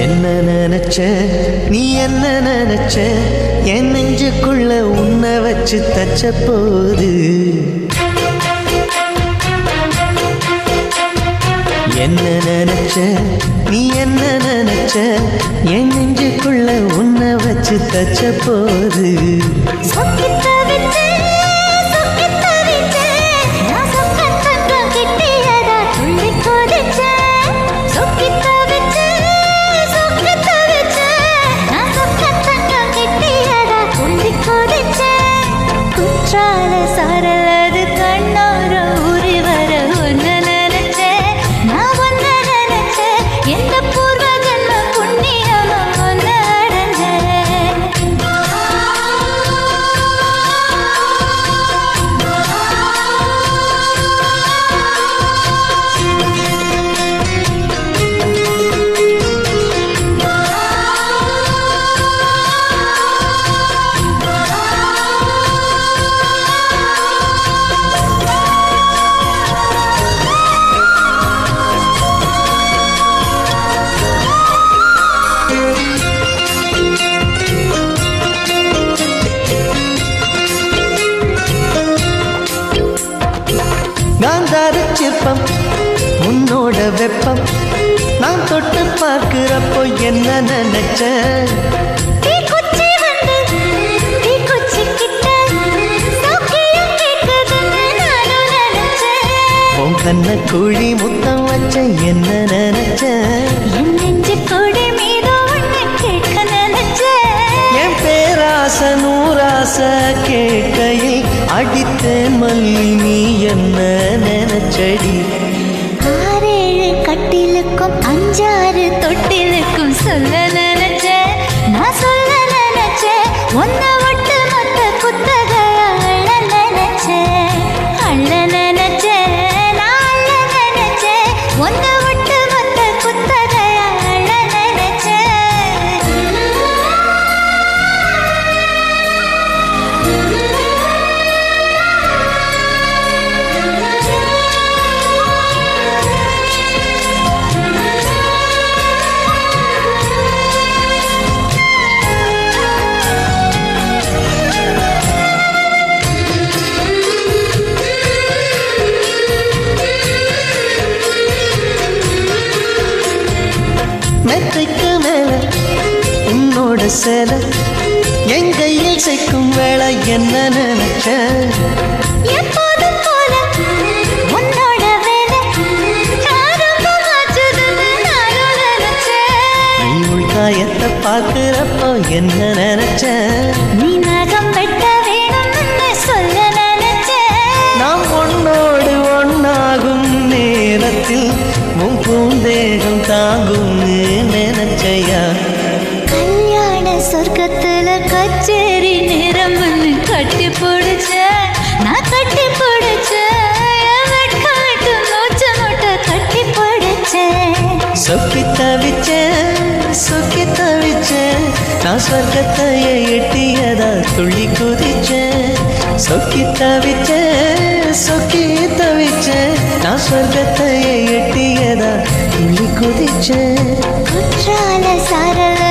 என்ன நினைச்ச நீ என்ன நினைச்ச என் நெஞ்சுக்குள்ள உன்னை வச்சு தச்ச போது என்ன நினைச்ச நீ என்ன நினைச்ச என் நெஞ்சுக்குள்ள உன்னை வச்சு தச்ச போது சரலது கண்ணோர ஊறி வர ஒன்னு நினைச்ச நான் ஒன்னு நினைச்ச எந்த பூர்வ ஜன்ம புண்ணியமும் ஒன்னு அடைஞ்ச காந்தார சிற்பம் உன்னோட வெப்பம் நான் தொட்டு பார்க்கிறப்போ என்ன நினைச்ச உன் கண்ண குழி முத்தம் வச்ச என்ன நினைச்ச என் நெஞ்சு கொடி மீது ஒன்னு கேட்க நினைச்ச என் பேராச நூராச கேட்கையில் அடித்தேன் மல்லி நீ என்ன நினைச்சடி 6-7 கட்டிலுக்கும் 5-6 தொட்டிலுக்கும் சொல்ல நினைச்ச நான் சொல்ல நினைச்ச ஒன்ன விட்டு மொத்த குத்தகைய அள்ள நினைச்ச நான் அள்ள நினைச்ச ஒன்ன விட்டு மொத்த குத்தகைய அள்ள நினைச்ச மெத்தைக்கு மேல உன்னோட சேல என் கையில் சேர்க்கும் வேலை என்ன நினைச்ச எப்போதும் போல உன்னோட வேலை ஆரம்பமாச்சுதுன்னு நானும் நினைச்சேன் நீ உள்காயத்தை பார்க்கிறப்போ என்ன நினைச்ச நீ நகம் வெட்ட வேணும்னு சொல்ல நினைச்சேன் நாம் ஒன்னோடு ஒன்னாகும் நேரத்தில் உன் பூந்தேகம் தாங்கும்னு நினைச்சையா கல்யாண சொர்க்கத்துல கச்சேரி நிறம்னு கட்டி பிடிச்ச நான் கட்டி பிடிச்சேன் மூச்சு முட்டை கட்டி பிடிச்சேன் சொக்கி தவிச்சேன் நான் சொர்க்கத்தையே எட்டியதா துள்ளி குதிச்சேன் சொக்கி தவிச்சேன் நான் சொர்க்கத்தையே எட்டியதா துள்ளி குதிச்சேன் குற்றால சாரல